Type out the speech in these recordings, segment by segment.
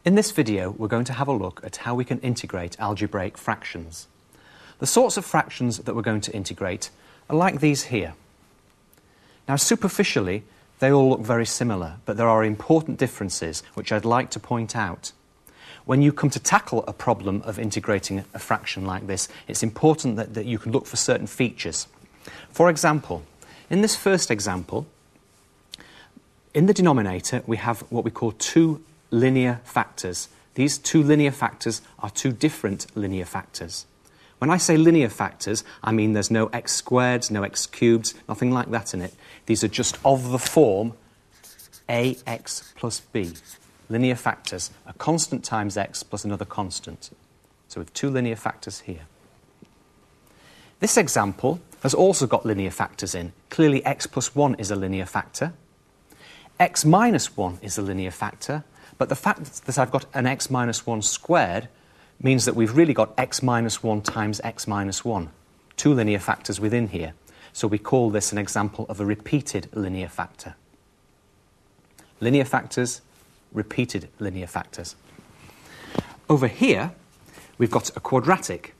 In this video, we're going to have a look at how we can integrate algebraic fractions. The sorts of fractions that we're going to integrate are like these here. Now, superficially, they all look very similar, but there are important differences which I'd like to point out. When you come to tackle a problem of integrating a fraction like this, it's important that you can look for certain features. For example, in this first example, in the denominator, we have what we call two linear factors. These two linear factors are two different linear factors. When I say linear factors, I mean there's no x squareds, no x cubed, nothing like that in it. These are just of the form ax plus b. Linear factors, a constant times x plus another constant. So we have two linear factors here. This example has also got linear factors in. Clearly x plus 1 is a linear factor. X minus 1 is a linear factor. But the fact that I've got an x minus 1 squared means that we've really got x minus 1 times x minus 1, two linear factors within here. So we call this an example of a repeated linear factor. Linear factors, repeated linear factors. Over here, we've got a quadratic.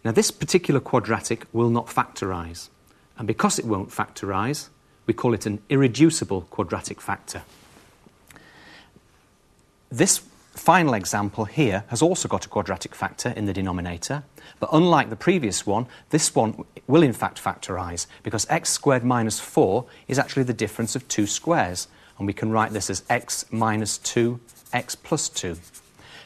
Now, this particular quadratic will not factorise. And because it won't factorise, we call it an irreducible quadratic factor. This final example here has also got a quadratic factor in the denominator, but unlike the previous one, this one will in fact factorise, because x squared minus 4 is actually the difference of two squares, and we can write this as x minus 2, x plus 2.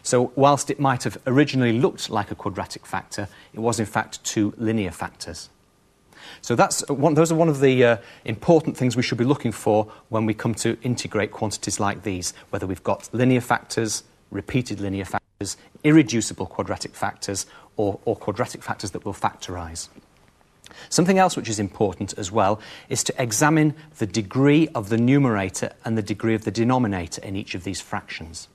So whilst it might have originally looked like a quadratic factor, it was in fact two linear factors. So those are one of the important things we should be looking for when we come to integrate quantities like these, whether we've got linear factors, repeated linear factors, irreducible quadratic factors, or quadratic factors that will factorise. Something else which is important as well is to examine the degree of the numerator and the degree of the denominator in each of these fractions.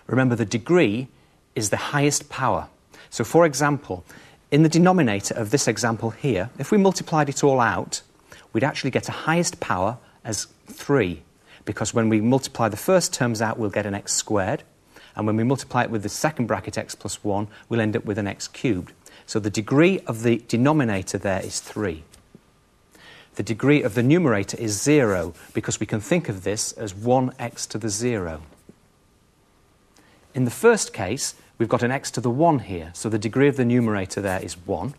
Remember, the degree is the highest power. So, for example, in the denominator of this example here, if we multiplied it all out, we'd actually get a highest power as 3, because when we multiply the first terms out, we'll get an x squared, and when we multiply it with the second bracket x plus 1, we'll end up with an x cubed. So the degree of the denominator there is 3. The degree of the numerator is 0, because we can think of this as 1x to the 0. In the first case, we've got an x to the 1 here, so the degree of the numerator there is 1.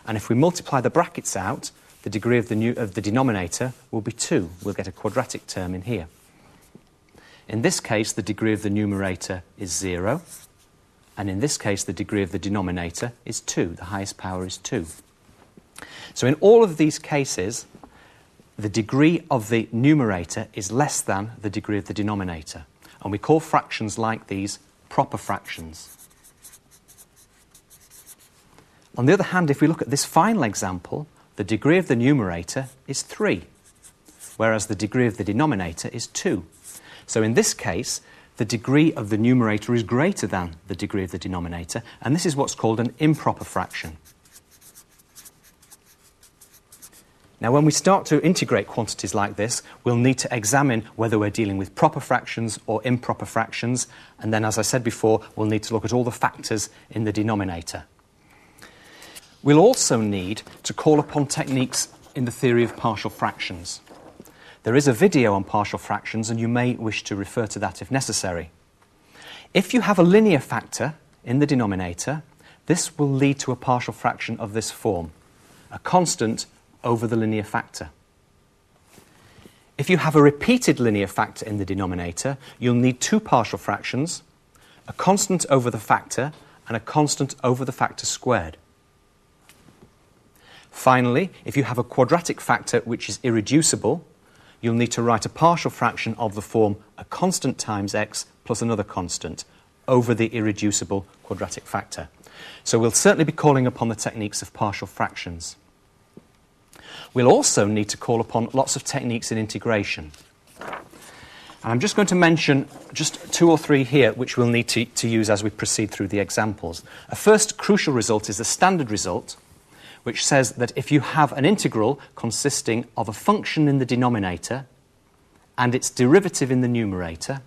And if we multiply the brackets out, the degree of the denominator will be 2. We'll get a quadratic term in here. In this case, the degree of the numerator is 0. And in this case, the degree of the denominator is 2. The highest power is 2. So in all of these cases, the degree of the numerator is less than the degree of the denominator. And we call fractions like these proper fractions. On the other hand, if we look at this final example, the degree of the numerator is 3, whereas the degree of the denominator is 2. So in this case, the degree of the numerator is greater than the degree of the denominator, and this is what's called an improper fraction. Now, when we start to integrate quantities like this, we'll need to examine whether we're dealing with proper fractions or improper fractions, and then, as I said before, we'll need to look at all the factors in the denominator. We'll also need to call upon techniques in the theory of partial fractions. There is a video on partial fractions, and you may wish to refer to that if necessary. If you have a linear factor in the denominator, this will lead to a partial fraction of this form, a constant over the linear factor. If you have a repeated linear factor in the denominator, you'll need two partial fractions, a constant over the factor and a constant over the factor squared. Finally, if you have a quadratic factor which is irreducible, you'll need to write a partial fraction of the form a constant times x plus another constant over the irreducible quadratic factor. So we'll certainly be calling upon the techniques of partial fractions. We'll also need to call upon lots of techniques in integration. And I'm just going to mention just 2 or 3 here which we'll need to use as we proceed through the examples. A first crucial result is the standard result, which says that if you have an integral consisting of a function in the denominator and its derivative in the numerator,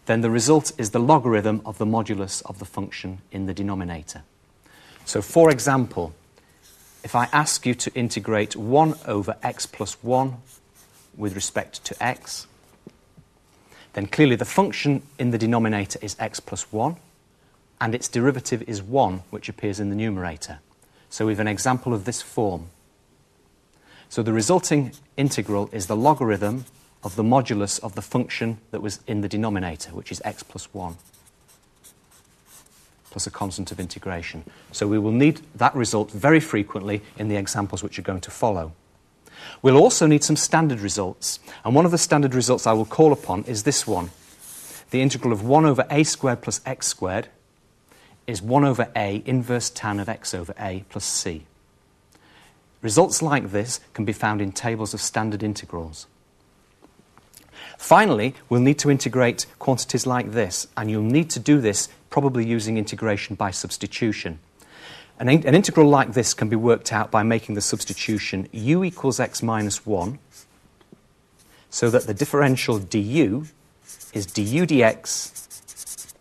then the result is the logarithm of the modulus of the function in the denominator. So, for example, if I ask you to integrate 1 over x plus 1 with respect to x, then clearly the function in the denominator is x plus 1, and its derivative is 1, which appears in the numerator. So we have an example of this form. So the resulting integral is the logarithm of the modulus of the function that was in the denominator, which is x plus 1, plus a constant of integration. So we will need that result very frequently in the examples which are going to follow. We'll also need some standard results, and one of the standard results I will call upon is this one. The integral of 1 over a squared plus x squared is 1 over a inverse tan of x over a plus c. Results like this can be found in tables of standard integrals. Finally, we'll need to integrate quantities like this, and you'll need to do this probably using integration by substitution. An integral like this can be worked out by making the substitution u equals x minus 1, so that the differential du is du dx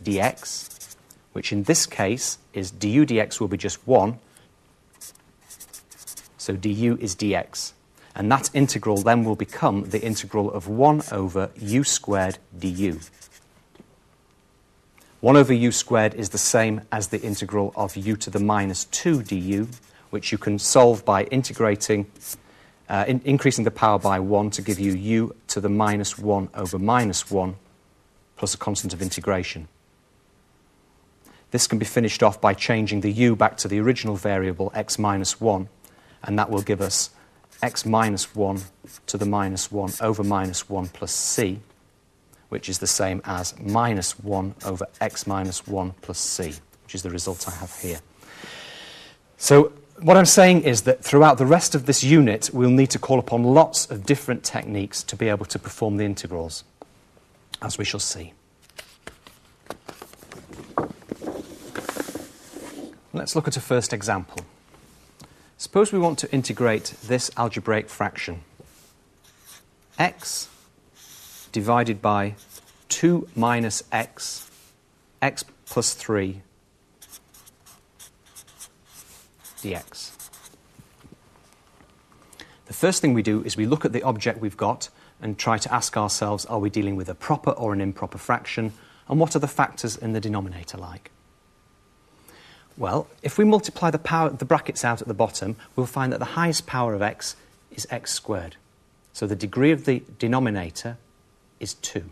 dx, which in this case is du dx will be just 1, so du is dx. And that integral then will become the integral of 1 over u squared du. 1 over u squared is the same as the integral of u to the minus 2 du, which you can solve by integrating, increasing the power by 1 to give you u to the minus 1 over minus 1 plus a constant of integration. This can be finished off by changing the u back to the original variable x minus 1, and that will give us x minus 1 to the minus 1 over minus 1 plus c, which is the same as minus 1 over x minus 1 plus c, which is the result I have here. So what I'm saying is that throughout the rest of this unit, we'll need to call upon lots of different techniques to be able to perform the integrals, as we shall see. Let's look at a first example. Suppose we want to integrate this algebraic fraction, x divided by 2 minus x, x plus 3 dx. The first thing we do is we look at the object we've got and try to ask ourselves, are we dealing with a proper or an improper fraction, and what are the factors in the denominator like? Well, if we multiply the brackets out at the bottom, we'll find that the highest power of x is x squared. So the degree of the denominator is 2.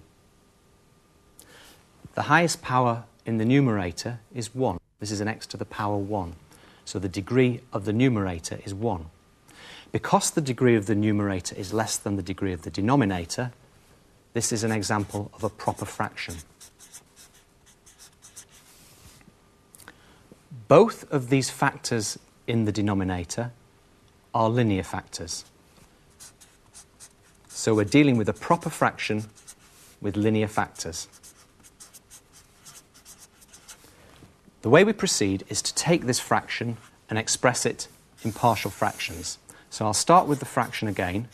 The highest power in the numerator is 1. This is an x to the power 1. So the degree of the numerator is 1. Because the degree of the numerator is less than the degree of the denominator, this is an example of a proper fraction. Both of these factors in the denominator are linear factors. So we're dealing with a proper fraction with linear factors. The way we proceed is to take this fraction and express it in partial fractions. So I'll start with the fraction again.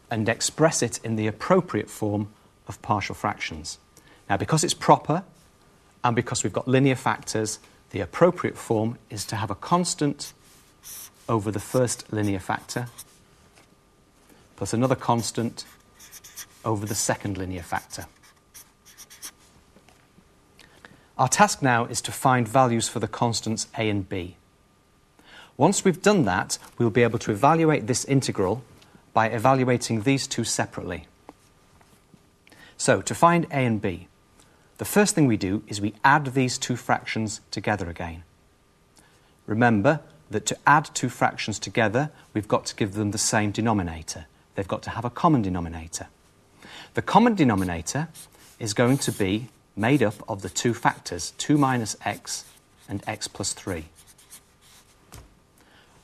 And express it in the appropriate form of partial fractions. Now, because it's proper and because we've got linear factors, the appropriate form is to have a constant over the first linear factor plus another constant over the second linear factor. Our task now is to find values for the constants a and b. Once we've done that, we'll be able to evaluate this integral by evaluating these two separately. So, to find a and b, the first thing we do is we add these two fractions together again. Remember that to add two fractions together, we've got to give them the same denominator. They've got to have a common denominator. The common denominator is going to be made up of the two factors, 2 minus x and x plus 3.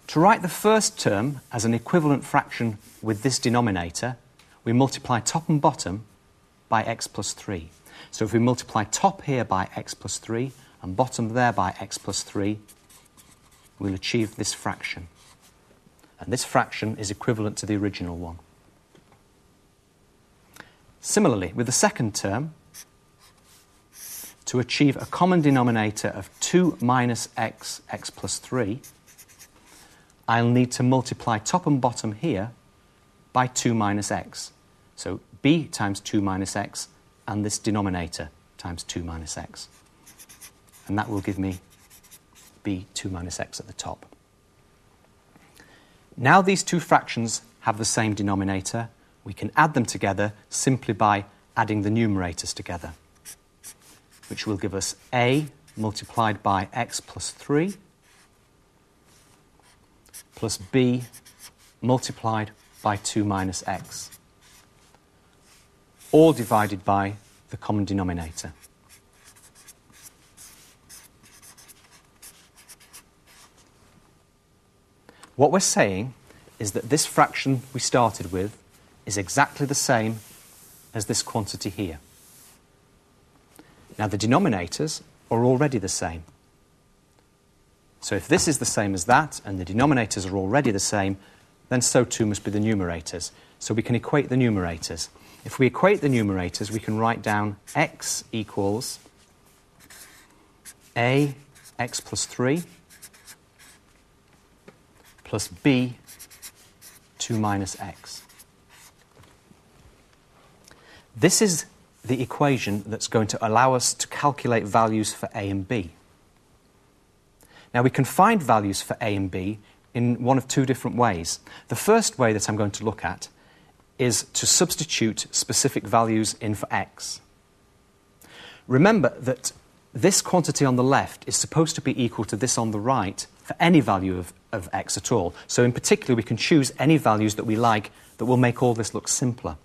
To write the first term as an equivalent fraction with this denominator, we multiply top and bottom by x plus 3. So if we multiply top here by x plus 3 and bottom there by x plus 3, we'll achieve this fraction. and this fraction is equivalent to the original one. Similarly, with the second term, to achieve a common denominator of 2 minus x plus 3, I'll need to multiply top and bottom here by 2 minus x. So b times 2 minus x and this denominator times 2 minus x. And that will give me b 2 minus x at the top. Now these two fractions have the same denominator, we can add them together simply by adding the numerators together, which will give us a multiplied by x plus 3 plus b multiplied by 2 minus x, all divided by the common denominator. What we're saying is that this fraction we started with is exactly the same as this quantity here. Now the denominators are already the same. So if this is the same as that and the denominators are already the same, then so too must be the numerators. So we can equate the numerators. If we equate the numerators, we can write down x equals a x plus 3 plus b 2 minus x. This is the equation that's going to allow us to calculate values for a and b. Now we can find values for a and b in one of two different ways. The first way that I'm going to look at is to substitute specific values in for x. Remember that this quantity on the left is supposed to be equal to this on the right for any value of x at all. So in particular, we can choose any values that we like that will make all this look simpler.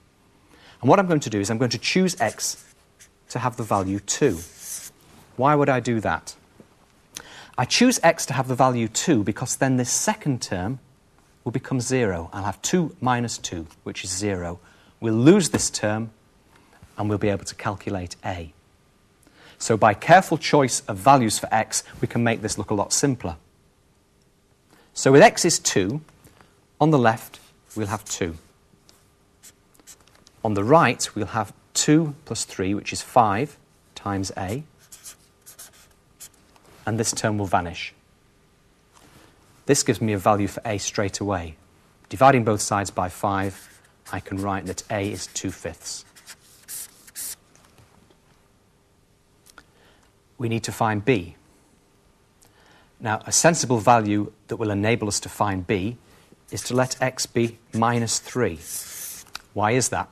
And what I'm going to do is I'm going to choose x to have the value 2. Why would I do that? I choose x to have the value 2 because then this second term will become 0. I'll have 2 minus 2, which is 0. We'll lose this term, and we'll be able to calculate a. So by careful choice of values for x, we can make this look a lot simpler. So with x is 2, on the left, we'll have 2. On the right, we'll have 2 plus 3, which is 5, times a. And this term will vanish. This gives me a value for a straight away. Dividing both sides by 5, I can write that a is 2/5. We need to find b. Now, a sensible value that will enable us to find b is to let x be minus 3. Why is that?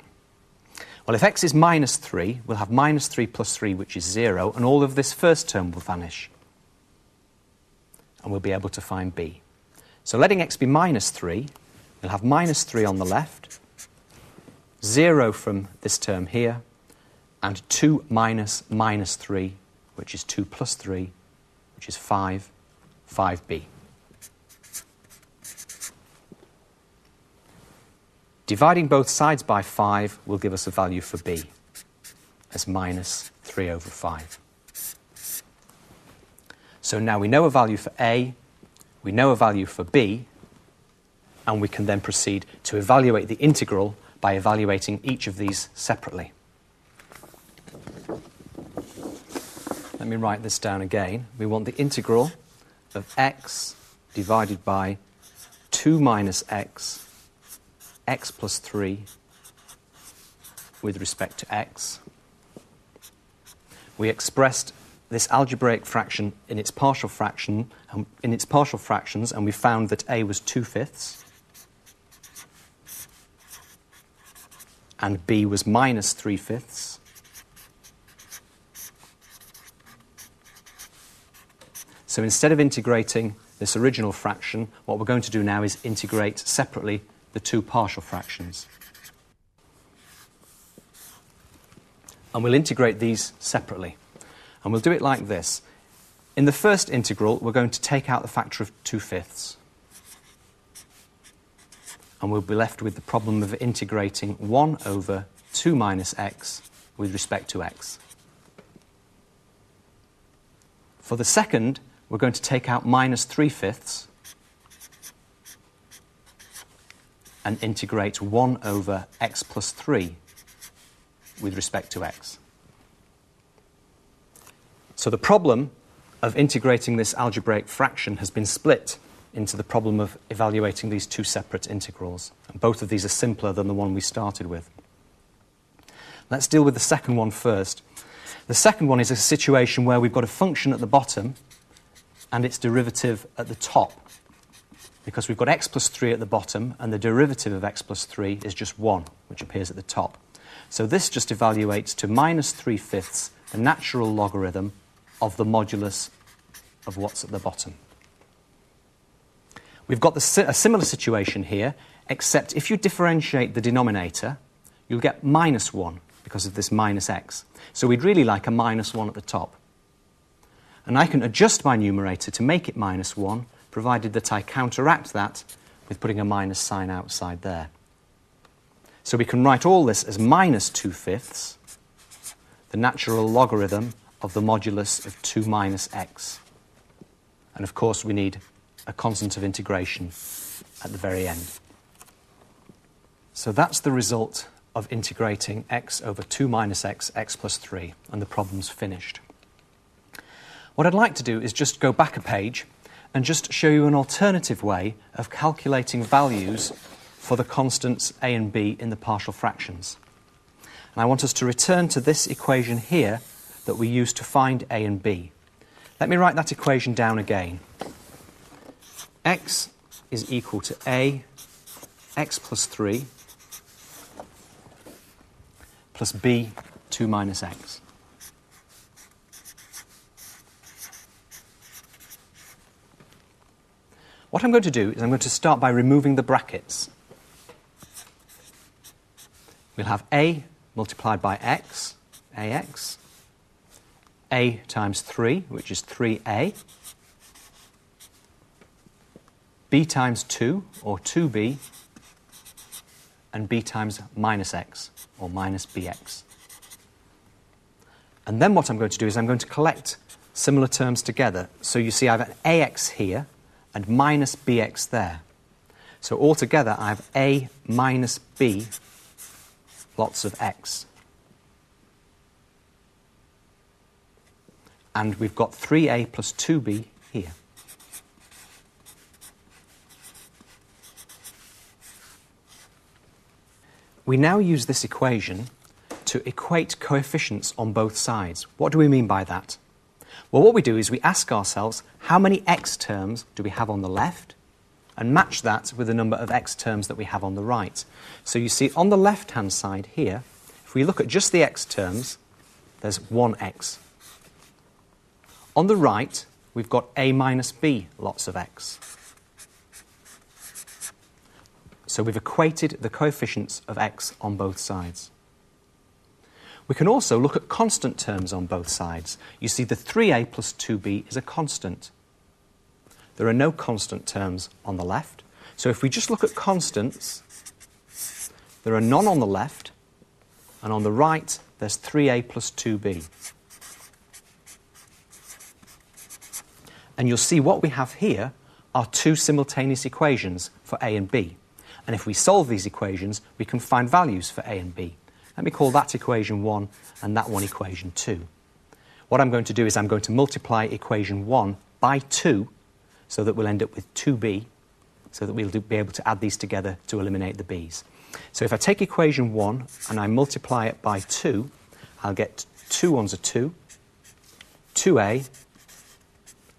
Well, if x is minus 3, we'll have minus 3 plus 3, which is 0, and all of this first term will vanish. And we'll be able to find b. So letting x be minus 3, we'll have minus 3 on the left, 0 from this term here, and 2 minus minus 3, which is 2 plus 3, which is 5, 5b. Dividing both sides by 5 will give us a value for b as minus 3 over 5. So now we know a value for a, we know a value for b, and we can then proceed to evaluate the integral by evaluating each of these separately. Let me write this down again. We want the integral of x divided by 2 minus x, x plus 3, with respect to x. We expressed this algebraic fraction in its partial fractions, and we found that a was 2/5 and b was minus 3/5. So instead of integrating this original fraction, what we're going to do now is integrate separately the two partial fractions. And we'll integrate these separately. And we'll do it like this. In the first integral, we're going to take out the factor of 2/5. And we'll be left with the problem of integrating 1 over 2 minus x with respect to x. For the second, we're going to take out minus 3/5. and integrate 1 over x plus 3 with respect to x. So the problem of integrating this algebraic fraction has been split into the problem of evaluating these two separate integrals. And both of these are simpler than the one we started with. Let's deal with the second one first. The second one is a situation where we've got a function at the bottom and its derivative at the top, because we've got x plus 3 at the bottom and the derivative of x plus 3 is just 1, which appears at the top. So this just evaluates to minus 3/5, the natural logarithm of the modulus of what's at the bottom. We've got a similar situation here, except if you differentiate the denominator, you'll get minus 1 because of this minus x. So we'd really like a minus 1 at the top. And I can adjust my numerator to make it minus 1, provided that I counteract that with putting a minus sign outside there. So we can write all this as minus 2/5, the natural logarithm of the modulus of 2 minus x. And of course we need a constant of integration at the very end. So that's the result of integrating x over 2 minus x, x plus 3, and the problem's finished. What I'd like to do is just go back a page and just show you an alternative way of calculating values for the constants a and b in the partial fractions. And I want us to return to this equation here that we used to find a and b. Let me write that equation down again. X is equal to a, x plus 3, plus b, 2 minus x. What I'm going to do is I'm going to start by removing the brackets. We'll have a multiplied by x, ax, a times 3, which is 3a, b times 2, or 2b, and b times minus x, or minus bx. And then what I'm going to do is I'm going to collect similar terms together. So you see I have an ax here and minus bx there. So altogether I have a minus b lots of x. And we've got 3a plus 2b here. We now use this equation to equate coefficients on both sides. What do we mean by that? Well, what we do is we ask ourselves, how many x terms do we have on the left? And match that with the number of x terms that we have on the right. So you see, on the left-hand side here, if we look at just the x terms, there's 1x. On the right, we've got a minus b lots of x. So we've equated the coefficients of x on both sides. We can also look at constant terms on both sides. You see the 3a plus 2b is a constant. There are no constant terms on the left. So if we just look at constants, there are none on the left, and on the right there's 3a plus 2b. And you'll see what we have here are two simultaneous equations for a and b. And if we solve these equations, we can find values for a and b. Let me call that equation 1 and that one equation 2. What I'm going to do is I'm going to multiply equation 1 by 2 so that we'll end up with 2b, so that we'll be able to add these together to eliminate the b's. So if I take equation 1 and I multiply it by 2, I'll get 2 ones are 2, 2a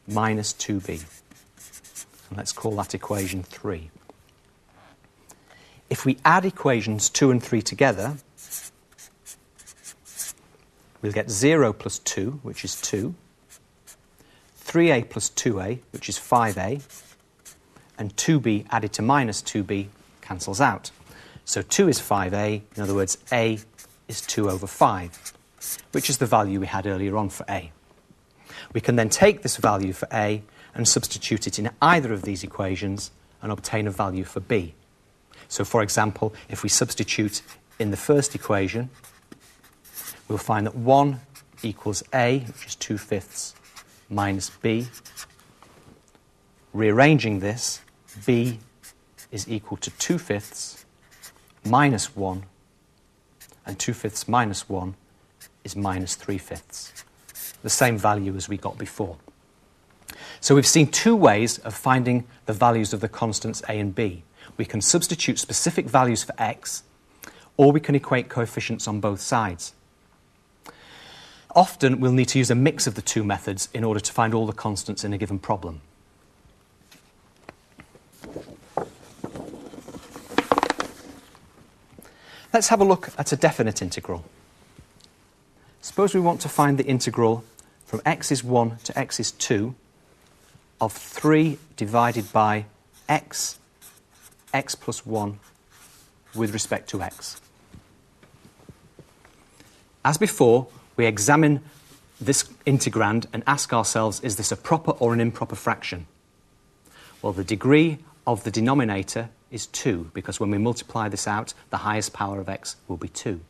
minus 2b. And let's call that equation 3. If we add equations 2 and 3 together, we'll get 0 plus 2, which is 2, 3a plus 2a, which is 5a, and 2b added to minus 2b cancels out. So 2 is 5a, in other words, a is 2 over 5, which is the value we had earlier on for a. We can then take this value for a and substitute it in either of these equations and obtain a value for b. So, for example, if we substitute in the first equation, we'll find that 1 equals a, which is 2/5, minus b. Rearranging this, b is equal to 2/5 minus 1, and 2/5 minus 1 is minus 3/5, the same value as we got before. So we've seen two ways of finding the values of the constants a and b. We can substitute specific values for x, or we can equate coefficients on both sides. Often we'll need to use a mix of the two methods in order to find all the constants in a given problem. Let's have a look at a definite integral. Suppose we want to find the integral from x is 1 to x is 2 of 3 divided by x plus 1 with respect to x. As before, we examine this integrand and ask ourselves, is this a proper or an improper fraction? Well, the degree of the denominator is 2, because when we multiply this out, the highest power of x will be 2.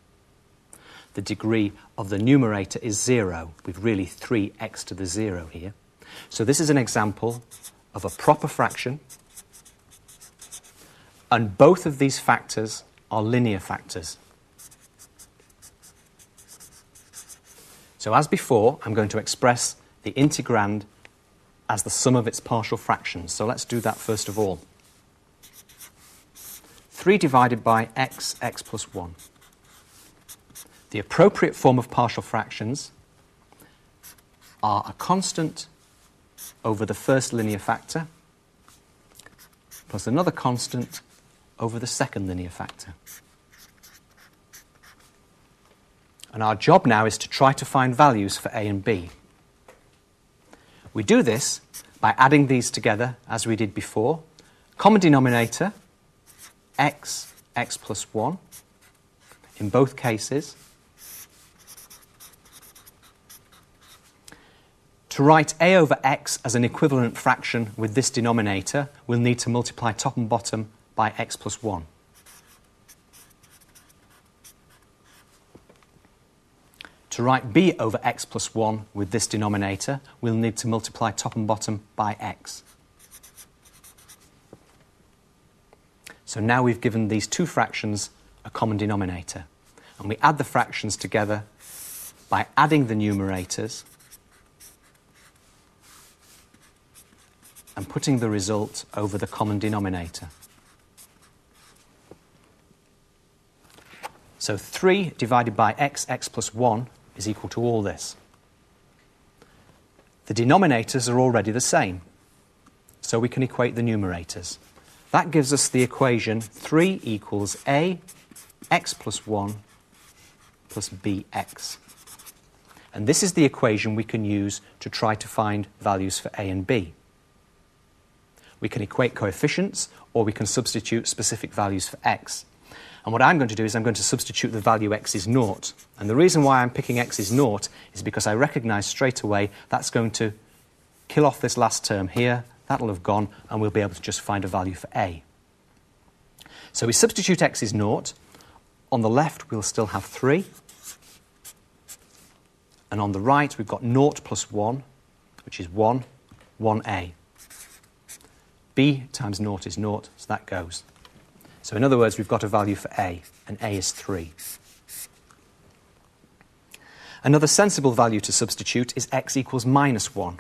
The degree of the numerator is 0, with really 3x to the 0 here. So this is an example of a proper fraction, and both of these factors are linear factors. So as before, I'm going to express the integrand as the sum of its partial fractions. So let's do that first of all. 3 divided by x plus 1. The appropriate form of partial fractions are a constant over the first linear factor plus another constant over the second linear factor. And our job now is to try to find values for a and b. We do this by adding these together as we did before. Common denominator, x plus 1, in both cases. To write a over x as an equivalent fraction with this denominator, we'll need to multiply top and bottom by x plus 1. To write b over x plus 1 with this denominator, we'll need to multiply top and bottom by x. So now we've given these two fractions a common denominator. And we add the fractions together by adding the numerators and putting the result over the common denominator. So 3 divided by x plus 1 is equal to all this. The denominators are already the same, so we can equate the numerators. That gives us the equation 3 equals a x plus 1 plus bx. And this is the equation we can use to try to find values for a and b. We can equate coefficients, or we can substitute specific values for x. And what I'm going to do is I'm going to substitute the value x is 0. And the reason why I'm picking x is 0 is because I recognise straight away that's going to kill off this last term here. That'll have gone, and we'll be able to just find a value for a. So we substitute x is 0. On the left, we'll still have 3. And on the right, we've got 0 plus 1, which is 1, 1a. b times 0 is 0, so that goes. So in other words, we've got a value for a, and a is 3. Another sensible value to substitute is x equals minus 1.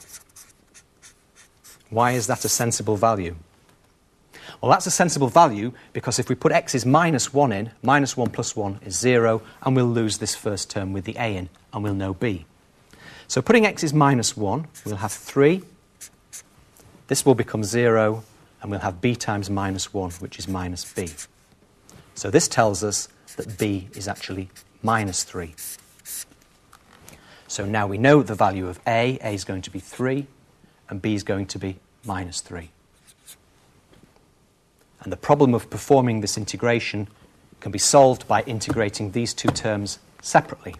Why is that a sensible value? Well, that's a sensible value because if we put x is minus 1 in, minus 1 plus 1 is 0, and we'll lose this first term with the a in, and we'll know b. So putting x is minus 1, we'll have 3. This will become 0, and we'll have b times minus 1, which is minus b. So this tells us that b is actually minus 3. So now we know the value of a is going to be 3, and b is going to be minus 3. And the problem of performing this integration can be solved by integrating these two terms separately.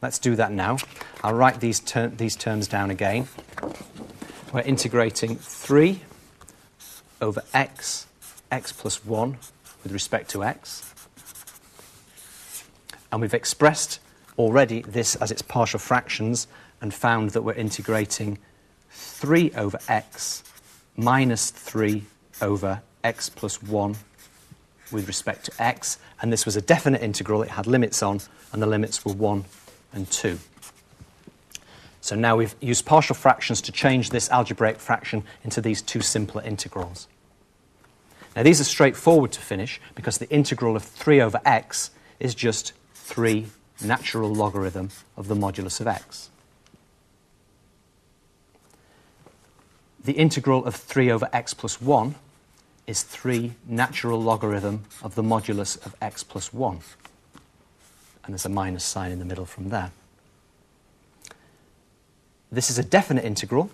Let's do that now. I'll write these terms down again. We're integrating 3 over x plus 1 with respect to x. And we've expressed already this as its partial fractions and found that we're integrating 3 over x minus 3 over x plus 1 with respect to x, and this was a definite integral. It had limits on, and the limits were 1 and 2. So now we've used partial fractions to change this algebraic fraction into these two simpler integrals. Now these are straightforward to finish because the integral of 3 over x is just 3 natural logarithm of the modulus of x. The integral of 3 over x plus 1 is 3 natural logarithm of the modulus of x plus 1. And there's a minus sign in the middle from there. This is a definite integral,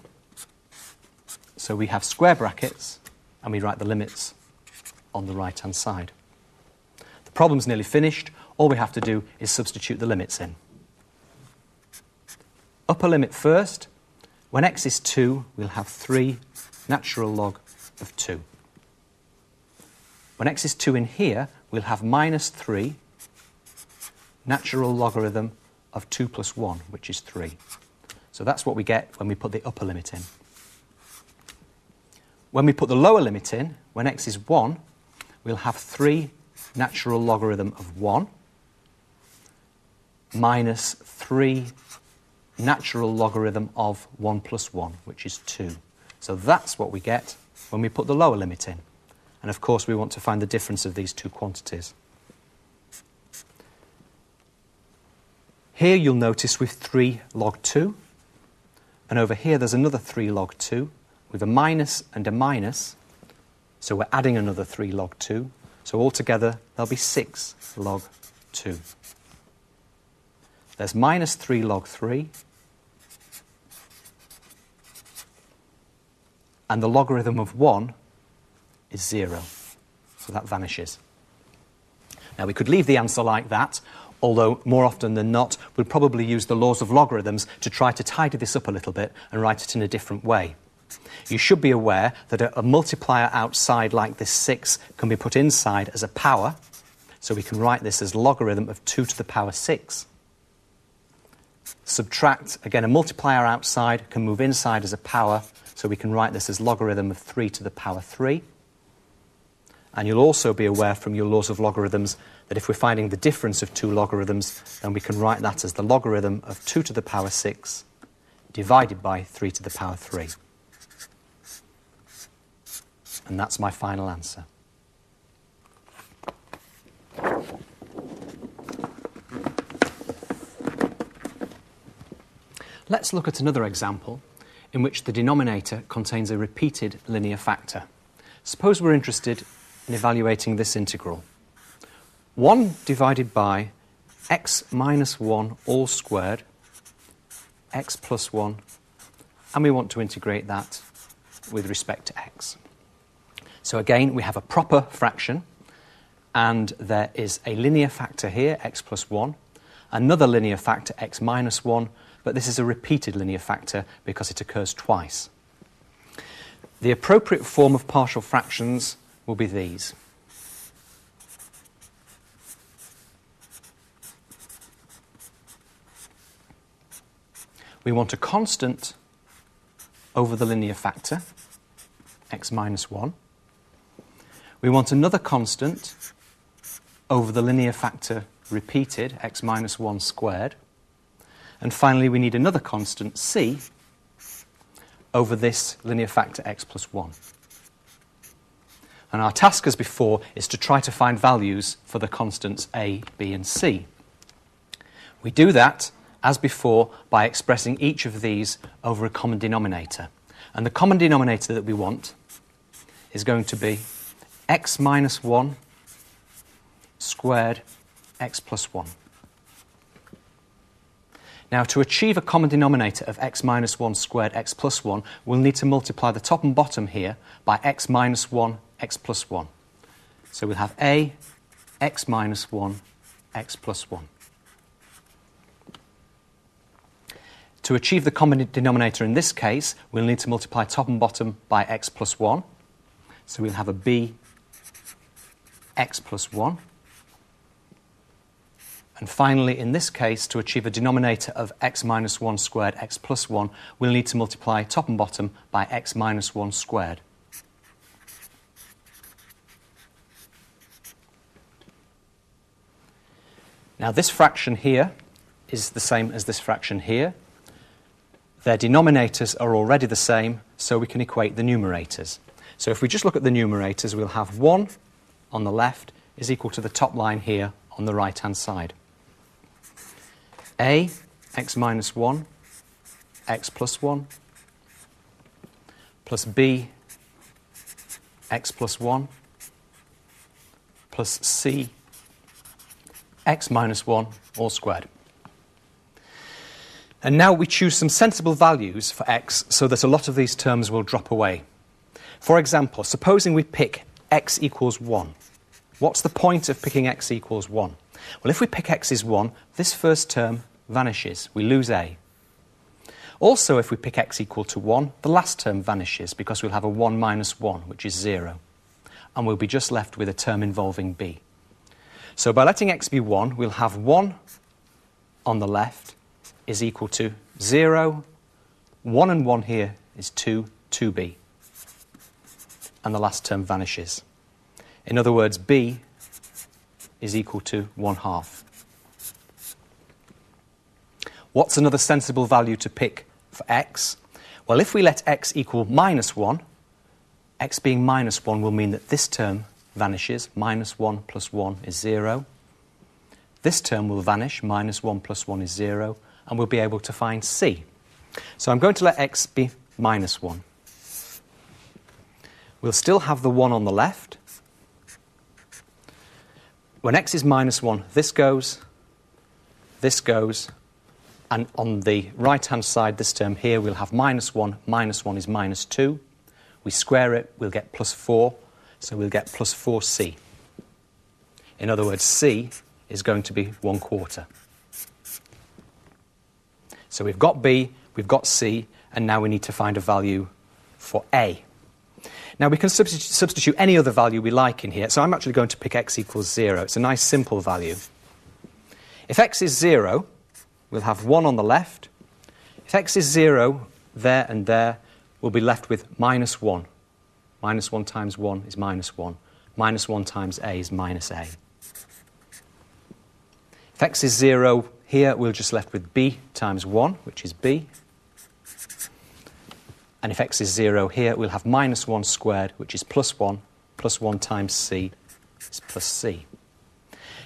so we have square brackets and we write the limits on the right-hand side. The problem's nearly finished. All we have to do is substitute the limits in. Upper limit first. When x is 2, we'll have 3 natural log of 2. When x is 2 in here, we'll have minus 3 natural logarithm of 2 plus 1, which is 3. So that's what we get when we put the upper limit in. When we put the lower limit in, when x is 1, we'll have 3 natural logarithm of 1 minus 3 natural logarithm of 1 plus 1, which is 2. So that's what we get when we put the lower limit in. And of course we want to find the difference of these two quantities. Here you'll notice with 3 log 2, and over here there's another 3 log 2 with a minus and a minus, so we're adding another 3 log 2, so altogether there'll be 6 log 2. There's minus 3 log 3, and the logarithm of 1 is 0, so that vanishes. Now we could leave the answer like that, although more often than not we'll probably use the laws of logarithms to try to tidy this up a little bit and write it in a different way. You should be aware that a multiplier outside like this 6 can be put inside as a power, so we can write this as logarithm of 2 to the power 6. Subtract, again, a multiplier outside can move inside as a power, so we can write this as logarithm of 3 to the power 3. And you'll also be aware from your laws of logarithms that if we're finding the difference of two logarithms, then we can write that as the logarithm of 2 to the power 6 divided by 3 to the power 3. And that's my final answer. Let's look at another example in which the denominator contains a repeated linear factor. Suppose we're interested in evaluating this integral. 1 divided by x minus 1 all squared, x plus 1, and we want to integrate that with respect to x. So again, we have a proper fraction, and there is a linear factor here, x plus 1, another linear factor, x minus 1, but this is a repeated linear factor because it occurs twice. The appropriate form of partial fractions will be these. We want a constant over the linear factor, x minus 1. We want another constant over the linear factor repeated, x minus 1 squared. And finally, we need another constant, c, over this linear factor x plus 1. And our task, as before, is to try to find values for the constants a, b, and c. We do that, as before, by expressing each of these over a common denominator. And the common denominator that we want is going to be x minus 1 squared x plus 1. Now, to achieve a common denominator of x minus 1 squared x plus 1, we'll need to multiply the top and bottom here by x minus 1 x plus 1. So we'll have a x minus 1 x plus 1. To achieve the common denominator in this case, we'll need to multiply top and bottom by x plus 1. So we'll have a b x plus 1. And finally, in this case, to achieve a denominator of x minus 1 squared x plus 1, we'll need to multiply top and bottom by x minus 1 squared. Now this fraction here is the same as this fraction here. Their denominators are already the same, so we can equate the numerators. So if we just look at the numerators, we'll have 1 on the left is equal to the top line here on the right-hand side. A, x minus 1, x plus 1, plus b, x plus 1, plus c, x minus 1, all squared. And now we choose some sensible values for x so that a lot of these terms will drop away. For example, supposing we pick x equals 1. What's the point of picking x equals 1? Well, if we pick x is 1, this first term vanishes. We lose a. Also, if we pick x equal to 1, the last term vanishes because we'll have a 1 minus 1, which is 0. And we'll be just left with a term involving b. So by letting x be 1, we'll have 1 on the left is equal to 0. 1 and 1 here is 2, 2b. And the last term vanishes. In other words, b is equal to 1/2. What's another sensible value to pick for x? Well, if we let x equal minus 1, x being minus 1 will mean that this term vanishes. Minus 1 plus 1 is 0. This term will vanish. Minus 1 plus 1 is 0. And we'll be able to find c. So I'm going to let x be minus 1. We'll still have the 1 on the left. When x is minus 1, this goes, and on the right-hand side, this term here, we'll have minus 1. Minus 1 is minus 2. We square it, we'll get plus 4, so we'll get plus 4c. In other words, c is going to be 1/4. So we've got b, we've got c, and now we need to find a value for a. Now we can substitute any other value we like in here, so I'm actually going to pick x equals 0. It's a nice simple value. If x is 0, we'll have 1 on the left. If x is 0 there and there, we'll be left with minus 1. Minus 1 times 1 is minus 1. Minus 1 times a is minus a. If x is 0 here, we're just left with b times 1, which is b. And if x is 0 here, we'll have minus 1 squared, which is plus 1. Plus 1 times c is plus c.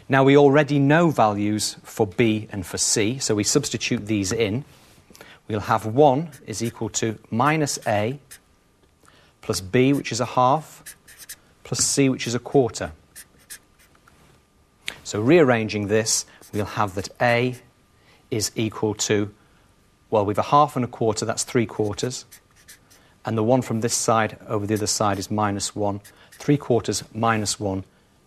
Now we already know values for b and for c, so we substitute these in. We'll have 1 is equal to minus a plus b, which is 1/2, plus c, which is 1/4. So rearranging this, we'll have that a is equal to, well, we've 1/2 and 1/4, that's 3/4. And the 1 from this side over the other side is minus 1. 3/4 minus 1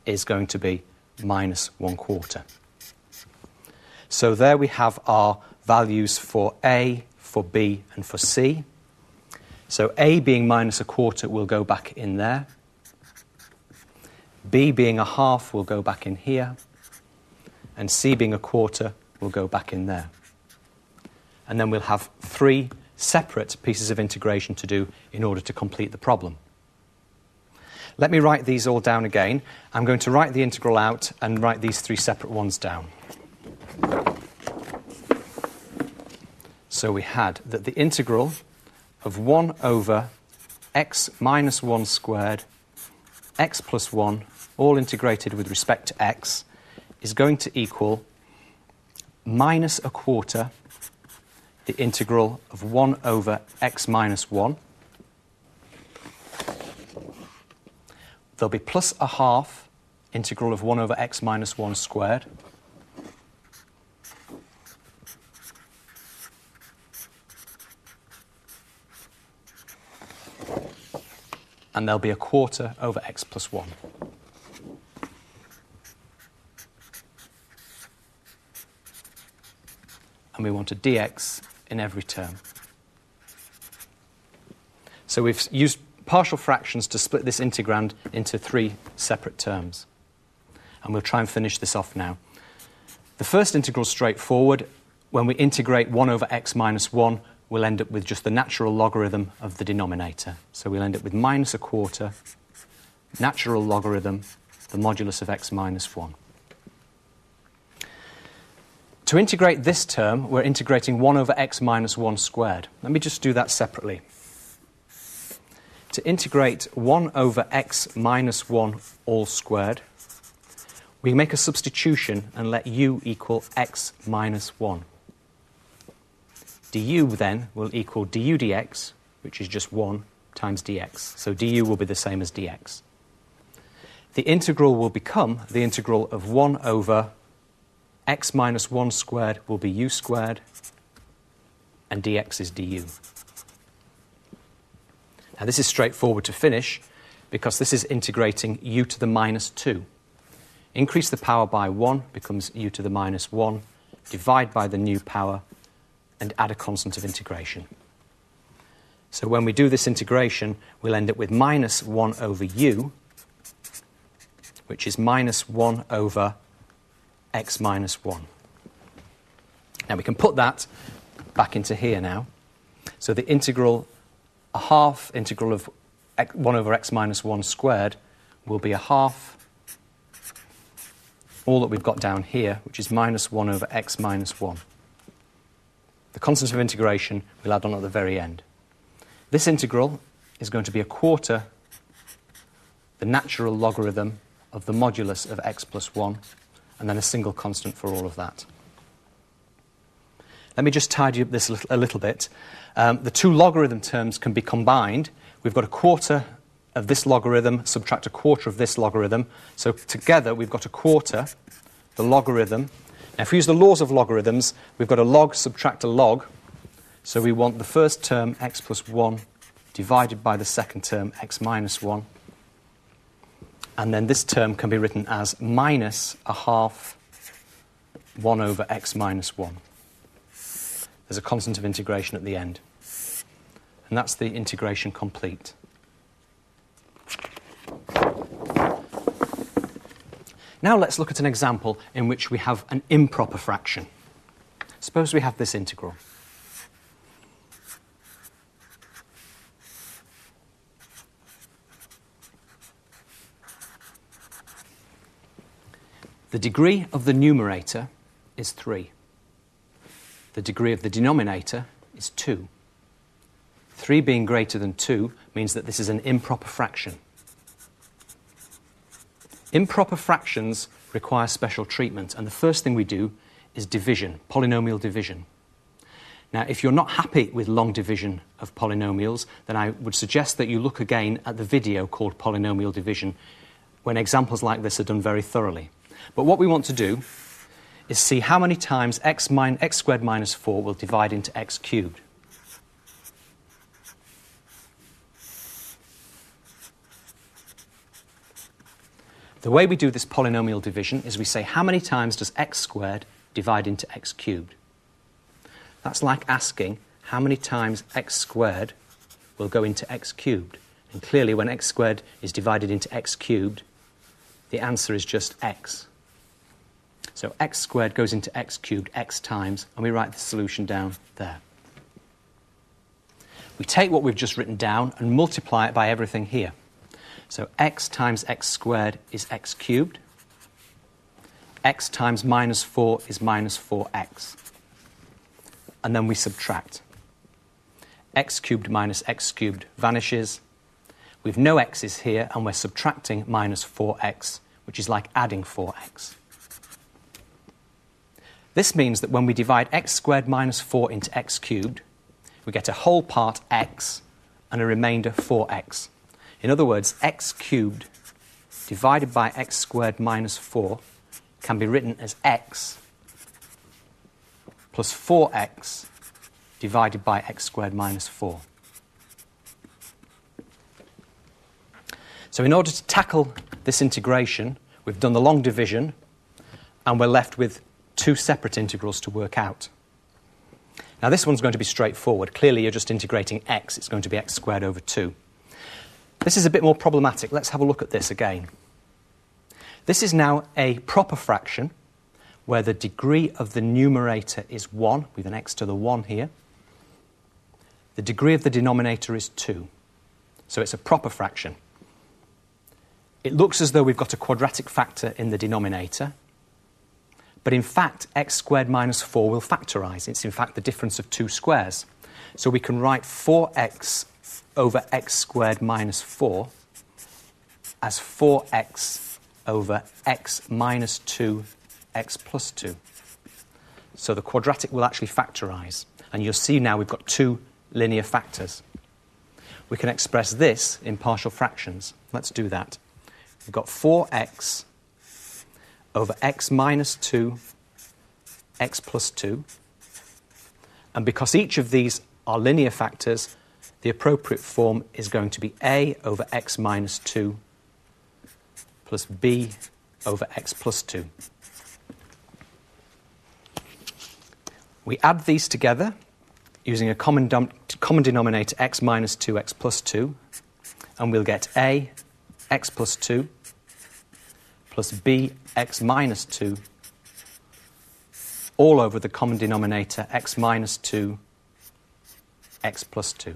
is going to be minus 1/4. So there we have our values for a, for b, and for c. So a being minus 1/4 will go back in there. B being 1/2 will go back in here. And c being 1/4 will go back in there. And then we'll have 3 separate pieces of integration to do in order to complete the problem. Let me write these all down again. I'm going to write the integral out and write these 3 separate ones down. So we had that the integral of 1 over x minus 1 squared, x plus 1, all integrated with respect to x, is going to equal minus 1/4 the integral of 1 over x minus 1. There'll be plus 1/2 integral of 1 over x minus 1 squared. And there'll be 1/4 over x plus 1. And we want a dx in every term. So we've used partial fractions to split this integrand into 3 separate terms. And we'll try and finish this off now. The first integral is straightforward. When we integrate 1 over x minus 1, we'll end up with just the natural logarithm of the denominator. So we'll end up with minus 1/4 natural logarithm, the modulus of x minus 1. To integrate this term, we're integrating 1 over x minus 1 squared. Let me just do that separately. To integrate 1 over x minus 1 all squared, we make a substitution and let u equal x minus 1. du then will equal du dx, which is just 1 times dx. So du will be the same as dx. The integral will become the integral of 1 over x minus 1 squared will be u squared, and dx is du. Now this is straightforward to finish because this is integrating u to the minus 2. Increase the power by 1 becomes u to the minus 1, divide by the new power, and add a constant of integration. So when we do this integration, we'll end up with minus 1 over u, which is minus 1 over x minus 1. Now we can put that back into here now. So the integral, a half integral of 1 over x minus 1 squared will be a half all that we've got down here, which is minus 1 over x minus 1. The constant of integration we'll add on at the very end. This integral is going to be a quarter the natural logarithm of the modulus of x plus 1, and then a single constant for all of that. Let me just tidy up this a little bit. The two logarithm terms can be combined. We've got a quarter of this logarithm, subtract a quarter of this logarithm. So together we've got a quarter, the logarithm. Now if we use the laws of logarithms, we've got a log subtract a log. So we want the first term, x plus 1, divided by the second term, x minus 1. And then this term can be written as minus a half 1 over x minus 1. There's a constant of integration at the end. And that's the integration complete. Now let's look at an example in which we have an improper fraction. Suppose we have this integral. The degree of the numerator is 3. The degree of the denominator is 2. 3 being greater than 2 means that this is an improper fraction. Improper fractions require special treatment, and the first thing we do is division, polynomial division. Now, if you're not happy with long division of polynomials, then I would suggest that you look again at the video called Polynomial Division, when examples like this are done very thoroughly. But what we want to do is see how many times x squared minus 4 will divide into x cubed. The way we do this polynomial division is we say how many times does x squared divide into x cubed. That's like asking how many times x squared will go into x cubed. And clearly when x squared is divided into x cubed, the answer is just x. So x squared goes into x cubed x times, and we write the solution down there. We take what we've just written down and multiply it by everything here. So x times x squared is x cubed. X times minus 4 is minus 4x. And then we subtract. X cubed minus x cubed vanishes. We've no x's here, and we're subtracting minus 4x, which is like adding 4x. This means that when we divide x squared minus 4 into x cubed, we get a whole part x and a remainder 4x. In other words, x cubed divided by x squared minus 4 can be written as x plus 4x divided by x squared minus 4. So in order to tackle this integration, we've done the long division, and we're left with two separate integrals to work out. Now this one's going to be straightforward. Clearly you're just integrating x. It's going to be x squared over 2. This is a bit more problematic. Let's have a look at this again. This is now a proper fraction where the degree of the numerator is 1, with an x to the 1 here. The degree of the denominator is 2. So it's a proper fraction. It looks as though we've got a quadratic factor in the denominator, But in fact, x squared minus 4 will factorise. It's in fact the difference of two squares. So we can write 4x over x squared minus 4 as 4x over x minus 2 x plus 2. So the quadratic will actually factorise. And you'll see now we've got two linear factors. We can express this in partial fractions. Let's do that. We've got 4x over x minus 2 x plus 2. And because each of these are linear factors, the appropriate form is going to be a over x minus 2 plus b over x plus 2. We add these together using a common denominator x minus 2 x plus 2, and we'll get a x plus 2 plus b x minus 2 all over the common denominator x minus 2 x plus 2.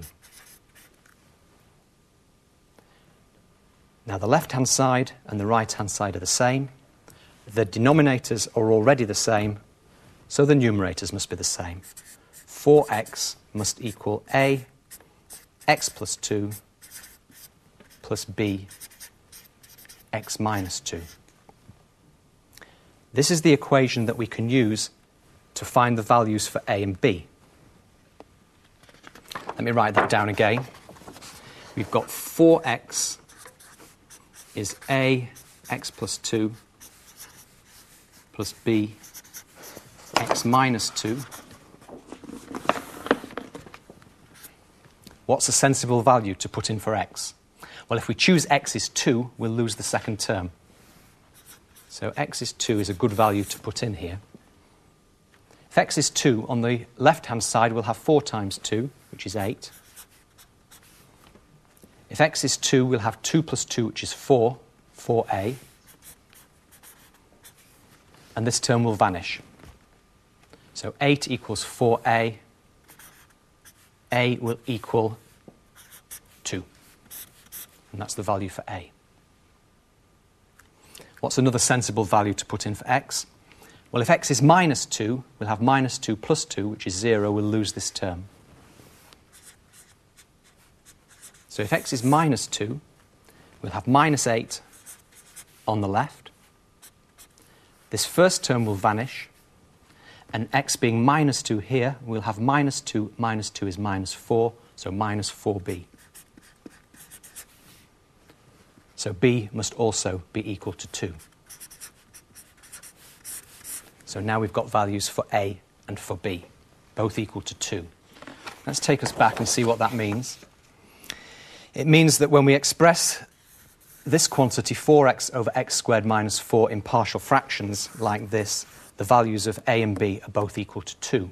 Now the left-hand side and the right-hand side are the same. The denominators are already the same, so the numerators must be the same. 4x must equal a x plus 2 plus b x minus 2. This is the equation that we can use to find the values for a and b. Let me write that down again. We've got 4x is a x plus 2 plus b x minus 2. What's a sensible value to put in for x? Well, if we choose x is 2, we'll lose the second term. So x is 2 is a good value to put in here. If x is 2, on the left-hand side we'll have 4 times 2, which is 8. If x is 2, we'll have 2 plus 2, which is 4, 4a. And this term will vanish. So 8 equals 4a. A will equal 2. And that's the value for a. What's another sensible value to put in for x? Well, if x is minus 2, we'll have minus 2 plus 2, which is 0. We'll lose this term. So if x is minus 2, we'll have minus 8 on the left. This first term will vanish. And x being minus 2 here, we'll have minus 2 is minus 4, so minus 4b. So b must also be equal to 2. So now we've got values for a and for b, both equal to 2. Let's take us back and see what that means. It means that when we express this quantity, 4x over x squared minus 4, in partial fractions like this, the values of a and b are both equal to 2.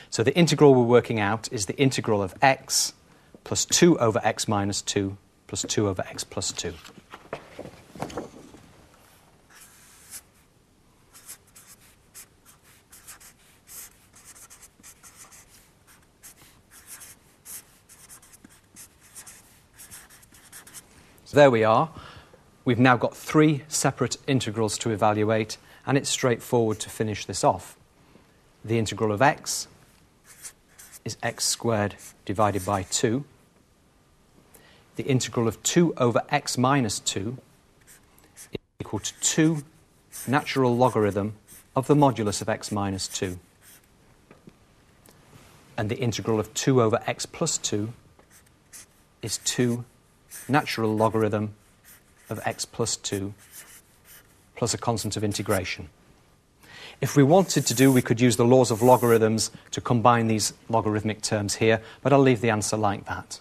So the integral we're working out is the integral of x plus 2 over x minus 2 plus 2 over x plus 2. So there we are. We've now got 3 separate integrals to evaluate, and it's straightforward to finish this off. The integral of x is x squared divided by 2. The integral of 2 over x minus 2 is equal to 2 natural logarithm of the modulus of x minus 2. And the integral of 2 over x plus 2 is 2 natural logarithm of x plus 2 plus a constant of integration. If we wanted to we could use the laws of logarithms to combine these logarithmic terms here, but I'll leave the answer like that.